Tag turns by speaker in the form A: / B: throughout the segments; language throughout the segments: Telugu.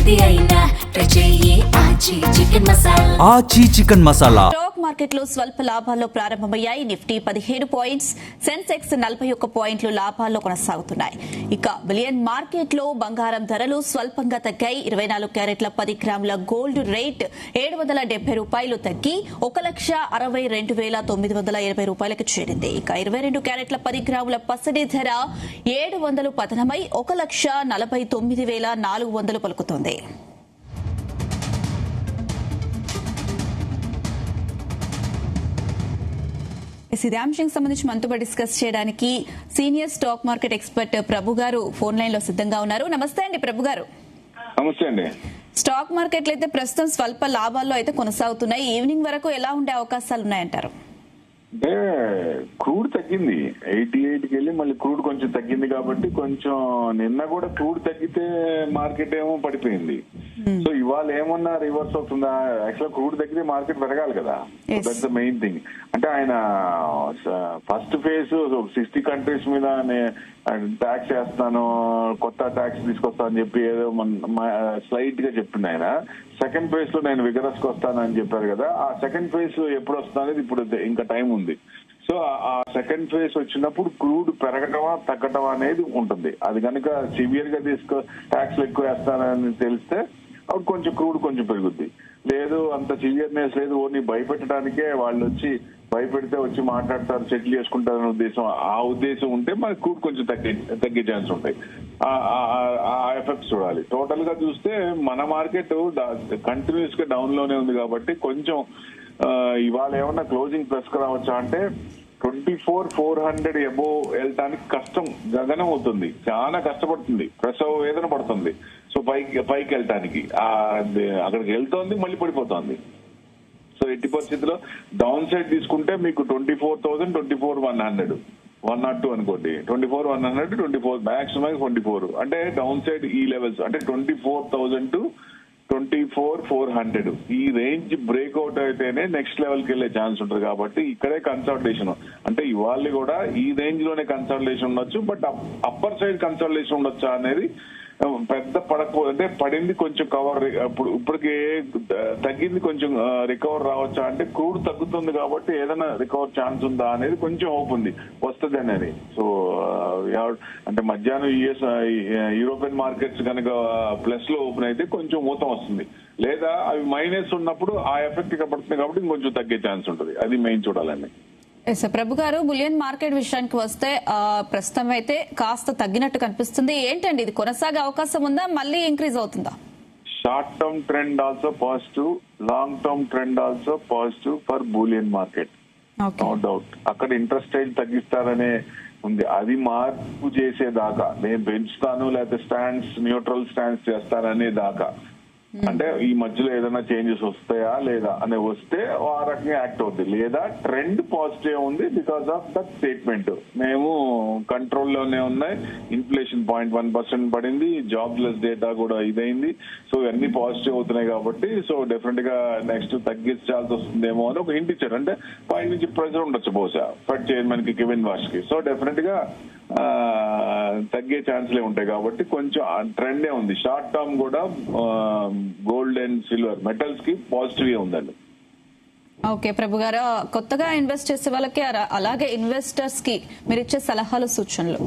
A: ఏది అయినా ట్రై చెయ్యి ఆచి చికెన్ మసాలా.
B: ఆచి చికెన్ మసాలా.
C: స్టాక్ మార్కెట్ లో స్వల్ప లాభాల్లో ప్రారంభమయ్యాయి. నిఫ్టీ 17 పాయింట్స్, సెన్సెక్స్ 41 పాయింట్లు లాభాల్లో కొనసాగుతున్నాయి. ఇక బిలియన్ మార్కెట్ లో బంగారం ధరలు స్వల్పంగా తగ్గాయి. 24 క్యారెట్ల 10 గ్రాముల గోల్డ్ రేట్ $770 తగ్గి 1,62,920 రూపాయలకు చేరింది. ఇక 22 క్యారెట్ల 10 గ్రాముల పసిడి ధర 700 పతనమై 1,49,400 పలుకుతోంది. ఇదే అంశానికి సంబంధించి మనతో డిస్కస్ చేయడానికి సీనియర్ స్టాక్ మార్కెట్ ఎక్స్పర్ట్ ప్రభు గారు ఫోన్ లైన్ లో సిద్ధంగా ఉన్నారు. నమస్తే అండి ప్రభు గారు.
D: నమస్తే అండి.
C: స్టాక్ మార్కెట్లు అయితే ప్రస్తుతం స్వల్ప లాభాల్లో అయితే కొనసాగుతున్నాయి. ఈవినింగ్ వరకు ఎలా ఉండే అవకాశాలు ఉన్నాయంటారు?
D: అంటే క్రూడ్ తగ్గింది 88కి వెళ్ళి మళ్ళీ క్రూడ్ కొంచెం తగ్గింది కాబట్టి కొంచెం నిన్న కూడా క్రూడ్ తగ్గితే మార్కెట్ ఏమో పడిపోయింది. సో ఇవాళ ఏమన్నా రివర్స్ అవుతుందా? యాక్చువల్ క్రూడ్ తగ్గితే మార్కెట్ పెరగాలి కదా. That's the main thing. అంటే ఆయన ఫస్ట్ ఫేజ్ 60 కంట్రీస్ మీద ట్యాక్స్ వేస్తాను, కొత్త ట్యాక్స్ తీసుకొస్తా అని చెప్పి ఏదో స్లైట్ గా చెప్పింది ఆయన. సెకండ్ ఫేజ్ లో నేను విగరస్ కి వస్తానని చెప్పారు కదా. ఆ సెకండ్ ఫేజ్ ఎప్పుడు వస్తా అనేది ఇప్పుడు ఇంకా టైం ఉంది. సో ఆ సెకండ్ ఫేజ్ వచ్చినప్పుడు క్రూడ్ పెరగటమా తగ్గటమా అనేది ఉంటుంది. అది కనుక సివియర్ గా ట్యాక్స్లు ఎక్కువ వేస్తానని తెలిస్తే అప్పుడు కొంచెం క్రూడ్ కొంచెం పెరుగుద్ది. లేదు అంత సివియర్నెస్ లేదు, ఓన్లీ భయపెట్టడానికే వాళ్ళు వచ్చి భయపెడితే వచ్చి మాట్లాడతారు, సెటిల్ చేసుకుంటారనే ఉద్దేశం, ఆ ఉద్దేశం ఉంటే మనకి క్రూడ్ కొంచెం తగ్గే ఛాన్స్ ఉంటాయి. ఆ ఎఫెక్ట్స్ చూడాలి. టోటల్ గా చూస్తే మన మార్కెట్ కంటిన్యూస్ గా డౌన్ లోనే ఉంది కాబట్టి కొంచెం ఇవాళ ఏమన్నా క్లోజింగ్ ప్లస్ కు రావచ్చా అంటే 24,400 అబోవ్ వెళ్ళటానికి కష్టం, గగనం అవుతుంది, చాలా కష్టపడుతుంది, ప్రసవ వేదన పడుతుంది. సో పైకి వెళ్ళటానికి అక్కడికి వెళ్తోంది, మళ్ళీ పడిపోతుంది. సో ఎట్టి పరిస్థితిలో డౌన్ సైడ్ తీసుకుంటే మీకు 24,000, 24,100, 102 అనుకోండి, 24,100, 24 మాక్సిమం 24. అంటే డౌన్ సైడ్ ఈ లెవెల్స్ అంటే 24,000 to 24,400 ఈ రేంజ్ బ్రేక్అవుట్ అయితేనే నెక్స్ట్ లెవెల్ కి వెళ్లే ఛాన్స్ ఉంటుంది. కాబట్టి ఇక్కడే కన్సల్టేషన్ అంటే ఇవాళ కూడా ఈ రేంజ్ లోనే కన్సల్టేషన్ ఉండొచ్చు, బట్ అప్పర్ సైడ్ కన్సల్టేషన్ ఉండొచ్చా అనేది పెద్ద పడకపోతే, అంటే పడింది కొంచెం కవర్, ఇప్పటికే తగ్గింది కొంచెం రికవర్ రావచ్చా అంటే క్రూడ్ తగ్గుతుంది కాబట్టి ఏదైనా రికవర్ ఛాన్స్ ఉందా అనేది కొంచెం హోప్ ఉంది, వస్తుంది అనేది. సో అంటే మధ్యాహ్నం యూరోపియన్ మార్కెట్స్ కనుక ప్లస్ లో ఓపెన్ అయితే కొంచెం ఊతం వస్తుంది, లేదా అవి మైనస్ ఉన్నప్పుడు ఆ ఎఫెక్ట్ ఇక పడుతుంది కాబట్టి ఇంకొంచెం తగ్గే ఛాన్స్ ఉంటుంది. అది మెయిన్ చూడాలండి.
C: ప్రభు గారు, బులియన్ మార్కెట్ విషయానికి వస్తే ప్రస్తుతం అయితే కాస్త తగ్గినట్టు కనిపిస్తుంది. ఏంటండి ఇది కొనసాగే అవకాశం ఉందా, మళ్ళీ ఇంక్రీజ్ అవుతుందా?
D: Short term trend also positive, long term trend also positive for bullion market, no doubt. అక్కడ ఇంట్రెస్ట్ రేట్ తగ్గిస్తారనే ఉంది, అది మార్పు చేసేదాకా, నేను పెంచుతాను లేకపోతే స్టాండ్స్ న్యూట్రల్ స్టాండ్స్ చేస్తాననే దాకా, అంటే ఈ మధ్యలో ఏదైనా చేంజెస్ వస్తాయా లేదా అని వస్తే ఆ రకంగా యాక్ట్ అవుతుంది. లేదా ట్రెండ్ పాజిటివ్ ఉంది బికాస్ ఆఫ్ దట్ స్టేట్మెంట్, మేము కంట్రోల్లోనే ఉన్నాయి, ఇన్ఫ్లేషన్ 0.1% పడింది, జాబ్లెస్ డేటా కూడా ఇదైంది, సో ఇవన్నీ పాజిటివ్ అవుతున్నాయి కాబట్టి సో డెఫినెట్ గా నెక్స్ట్ తగ్గించాల్సి వస్తుందేమో అని ఒక హింట్ ఇచ్చారు. అంటే పై నుంచి ప్రెజర్ ఉండొచ్చు బహుశా ఫెడ్ చైర్మన్ కి, కెవిన్ వాష్ కి. సో డెఫినెట్ గా తగ్గే ఛాన్స్లే ఉంటాయి కాబట్టి కొంచెం ట్రెండే ఉంది. షార్ట్ టర్మ్ కూడా గోల్డ్ అండ్ సిల్వర్ మెటల్స్ కి పాజిటివ్ ఉందండి.
C: ఓకే ప్రభు గారు, కొత్తగా ఇన్వెస్ట్ చేసే వాళ్ళకి అలాగే ఇన్వెస్టర్స్ కి మీరు ఇచ్చే సలహాలు సూచనలు?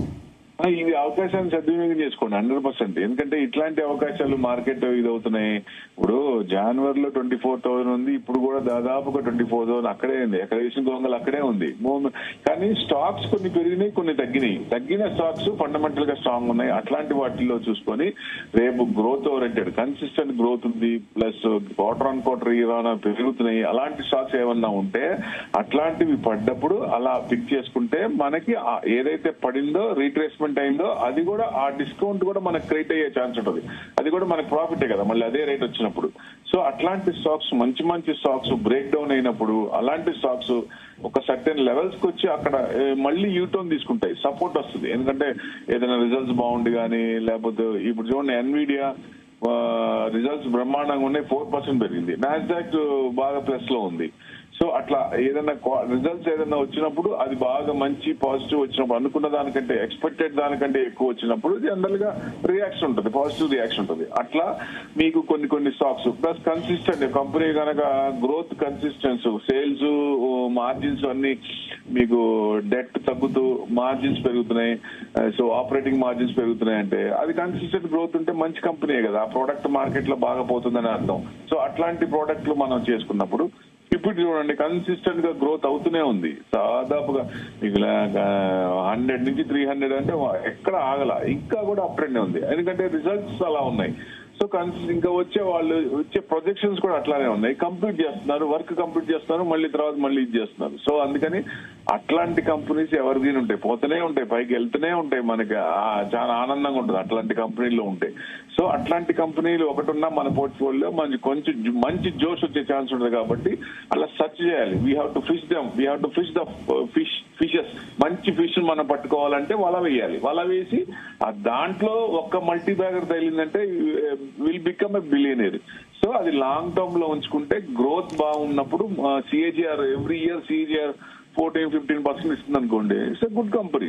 D: ఇది అవకాశాన్ని సద్వినియోగం చేసుకోండి 100%. ఎందుకంటే ఇట్లాంటి అవకాశాలు మార్కెట్ ఇదవుతున్నాయి. ఇప్పుడు జనవరిలో 24,000 ఉంది, ఇప్పుడు కూడా దాదాపుగా 24,000 అక్కడే ఉంది, ఎక్కడ వేసిన గొంగలు అక్కడే ఉంది. కానీ స్టాక్స్ కొన్ని పెరిగినాయి, కొన్ని తగ్గినాయి. తగ్గిన స్టాక్స్ ఫండమెంటల్ గా స్ట్రాంగ్ ఉన్నాయి. అట్లాంటి వాటిల్లో చూసుకొని రేపు గ్రోత్ ఓరియంటెడ్ కన్సిస్టెంట్ గ్రోత్ ఉంది, plus quarter on quarter year పెరుగుతున్నాయి. అలాంటి స్టాక్స్ ఏమన్నా ఉంటే అట్లాంటివి పడ్డప్పుడు అలా పిక్ చేసుకుంటే మనకి ఏదైతే పడిందో రీట్రేస్మెంట్ అయిందో అది కూడా ఆ డిస్కౌంట్ కూడా మనకు క్రియేట్ అయ్యే ఛాన్స్ ఉంటుంది. అది కూడా మనకు ప్రాఫిటే కదా మళ్ళీ అదే రేట్ వచ్చినప్పుడు. సో అట్లాంటి స్టాక్స్ మంచి మంచి స్టాక్స్ బ్రేక్ డౌన్ అయినప్పుడు అలాంటి స్టాక్స్ ఒక సర్టెన్ లెవెల్స్ కి వచ్చి అక్కడ మళ్ళీ యూటర్న్ తీసుకుంటాయి, సపోర్ట్ వస్తుంది. ఎందుకంటే ఏదైనా రిజల్ట్స్ బాగుండి కానీ, లేకపోతే ఇప్పుడు చూడండి ఎన్విడియా రిజల్ట్స్ బ్రహ్మాండంగా ఉన్నాయి, 4% పెరిగింది. నాస్డాక్ బాగా ప్లస్ లో ఉంది. సో అట్లా ఏదైనా రిజల్ట్స్ ఏదైనా వచ్చినప్పుడు అది బాగా మంచి పాజిటివ్ వచ్చినప్పుడు, అనుకున్న దానికంటే ఎక్స్పెక్టెడ్ దానికంటే ఎక్కువ వచ్చినప్పుడు జనరల్ గా రియాక్షన్ ఉంటుంది, పాజిటివ్ రియాక్షన్ ఉంటుంది. అట్లా మీకు కొన్ని స్టాక్స్ ప్లస్ కన్సిస్టెంట్ కంపెనీ కనుక గ్రోత్ కన్సిస్టెన్స్, సేల్స్, మార్జిన్స్ అన్ని మీకు డెట్ తగ్గుతూ మార్జిన్స్ పెరుగుతున్నాయి, సో ఆపరేటింగ్ మార్జిన్స్ పెరుగుతున్నాయి అంటే అది కన్సిస్టెంట్ గ్రోత్ ఉంటే మంచి కంపెనీ కదా, ఆ ప్రోడక్ట్ మార్కెట్ లో బాగా పోతుందని అర్థం. సో అట్లాంటి ప్రోడక్ట్లు మనం చేసుకున్నప్పుడు ఇప్పుడు చూడండి కన్సిస్టెంట్ గా గ్రోత్ అవుతూనే ఉంది. దాదాపుగా మీకు 100 నుంచి 300 అంటే ఎక్కడ ఆగల, ఇంకా కూడా అప్ ట్రెండ్ ఉంది. ఎందుకంటే రిజల్ట్స్ అలా ఉన్నాయి. సో ఇంకా వచ్చే ప్రొజెక్షన్స్ కూడా అట్లానే ఉన్నాయి. కంప్లీట్ చేస్తున్నారు, వర్క్ కంప్లీట్ చేస్తున్నారు, మళ్ళీ తర్వాత మళ్ళీ ఇది చేస్తున్నారు. సో అందుకని అట్లాంటి కంపెనీస్ ఎవరిదీని ఉంటాయి, పోతూనే ఉంటాయి, పైకి వెళ్తూనే ఉంటాయి. మనకి చాలా ఆనందంగా ఉంటుంది అట్లాంటి కంపెనీలు ఉంటాయి. సో అట్లాంటి కంపెనీలు ఒకటి ఉన్నా మన పోర్ట్ఫోలియో కొంచెం మంచి జోష్ వచ్చే ఛాన్స్ ఉంటుంది. కాబట్టి అలా సెర్చ్ చేయాలి. We have to fish them, we have to fish the fishes. మంచి ఫిష్ మనం పట్టుకోవాలంటే వల వేయాలి. వల వేసి దాంట్లో ఒక్క మల్టీ బ్యాగర్ తగిలిందంటే will become a billionaire. So అది లాంగ్ టర్మ్ లో ఉంచుకుంటే గ్రోత్ బాగున్నప్పుడు సిఏజిఆర్ ఎవ్రీ ఇయర్ సిఏజిఆర్ 14-15% ఇస్తుంది అనుకోండి, ఇట్స్ ఎ గుడ్ కంపెనీ.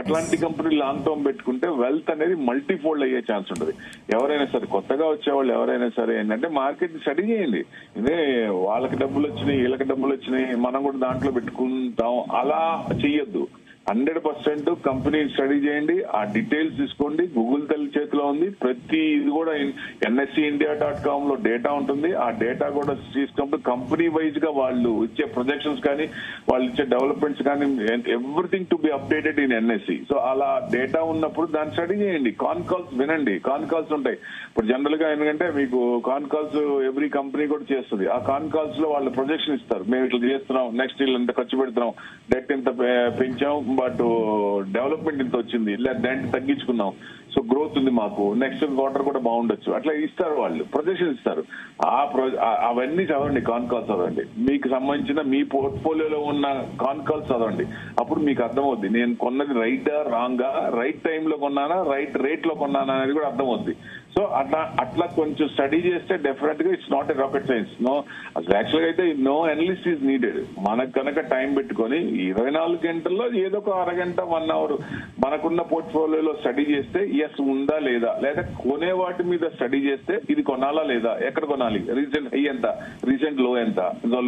D: అట్లాంటి కంపెనీ లాంగ్ టర్మ్ పెట్టుకుంటే వెల్త్ అనేది మల్టీఫోల్డ్ అయ్యే ఛాన్స్ ఉంటుంది. ఎవరైనా సరే కొత్తగా వచ్చేవాళ్ళు ఎవరైనా సరే ఏంటంటే మార్కెట్ స్టడీ చేయండి. ఇదే వాళ్ళకి డబ్బులు వచ్చినాయి, వీళ్ళకి డబ్బులు వచ్చినాయి, మనం కూడా దాంట్లో పెట్టుకుంటాం, అలా చెయ్యొద్దు. 100% కంపెనీ స్టడీ చేయండి, ఆ డీటెయిల్స్ తీసుకోండి. గూగుల్ తల్లి చేతిలో ఉంది, ప్రతి ఇది కూడా NSEindia.com లో డేటా ఉంటుంది. ఆ డేటా కూడా తీసుకుంటూ కంపెనీ వైజ్ గా వాళ్ళు ఇచ్చే ప్రొజెక్షన్స్ కానీ వాళ్ళు ఇచ్చే డెవలప్మెంట్స్ కానీ everything to be updated in NSE. So అలా డేటా ఉన్నప్పుడు దాన్ని స్టడీ చేయండి. కాన్ కాల్స్ వినండి, కాన్ కాల్స్ ఉంటాయి. ఇప్పుడు జనరల్ గా ఎందుకంటే మీకు కాన్ కాల్స్ ఎవ్రీ కంపెనీ కూడా చేస్తుంది. ఆ కాన్ కాల్స్ లో వాళ్ళు ప్రొజెక్షన్ ఇస్తారు, మేము ఇట్లా చేస్తున్నాం, నెక్స్ట్ ఇల్లు ఎంత ఖర్చు పెడుతున్నాం, డెట్ ఎంత పెంచాం, బట్ డెవలప్మెంట్ ఇంత వచ్చింది, లేదా దాన్ని తగ్గించుకున్నాం, సో గ్రోత్ ఉంది మాకు, నెక్స్ట్ క్వార్టర్ కూడా బాగుండొచ్చు, అట్లా ఇస్తారు వాళ్ళు, ప్రొజెక్షన్ ఇస్తారు. అవన్నీ చదవండి, కాన్ కాల్స్ చదవండి. మీకు సంబంధించిన మీ పోర్ట్ఫోలియోలో ఉన్న కాన్ కాల్స్ చదవండి. అప్పుడు మీకు అర్థమవుద్ది నేను కొన్నది రైటా రాంగా, రైట్ టైంలో కొన్నానా, రైట్ రేట్ లో కొన్నానా అనేది కూడా అర్థమవుద్ది. సో అట్లా కొంచెం స్టడీ చేస్తే డెఫినెట్ గా it's not a rocket science. No, అసలు యాక్చువల్ గా అయితే నో అనలిస్ట్ ఈజ్ నీడెడ్. మనకు కనుక టైం పెట్టుకొని 24 గంటల్లో ఏదో ఒక అరగంట 1 అవర్ మనకున్న పోర్ట్ఫోలియోలో స్టడీ చేస్తే ఎస్ ఉందా లేదా, లేదా కొనే వాటి మీద స్టడీ చేస్తే ఇది కొనాలా లేదా, ఎక్కడ కొనాలి, రీసెంట్ హై ఎంత, రీసెంట్ లో ఎంత,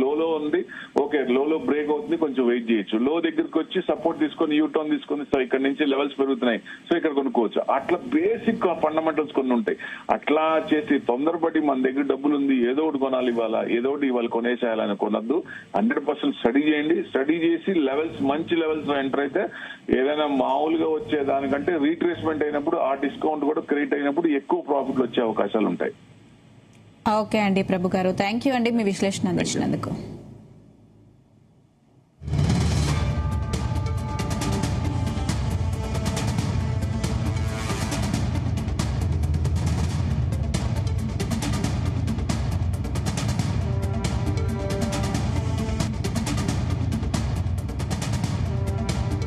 D: లోలో ఉంది, ఓకే లోలో బ్రేక్ అవుతుంది, కొంచెం వెయిట్ చేయొచ్చు, లో దగ్గరికి వచ్చి సపోర్ట్ తీసుకొని యూటర్న్ తీసుకొని సో ఇక్కడ నుంచి లెవెల్స్ పెరుగుతున్నాయి, సో ఇక్కడ కొనుక్కోవచ్చు. అట్లా బేసిక్ ఫండమెంటల్స్ కొన్ని ఉంటాయి. అట్లా చేసి తొందరపడి మన దగ్గర డబ్బులు ఉంది ఏదో ఒకటి కొనాలి ఏదో ఒకటి ఇవాళ కొనేసేయాలని కొనద్దు. 100% స్టడీ చేయండి. స్టడీ చేసి లెవెల్స్ మంచి లెవెల్స్ లో ఎంటర్ అయితే ఏదైనా మామూలుగా వచ్చే దానికంటే రీట్రేస్మెంట్ అయినప్పుడు ఆ డిస్కౌంట్ కూడా క్రియేట్ అయినప్పుడు ఎక్కువ ప్రాఫిట్లు వచ్చే అవకాశాలు ఉంటాయి.
C: ఓకే అండి ప్రభు గారు, థ్యాంక్ యూ అండి మీ విశ్లేషణ అందించినందుకు.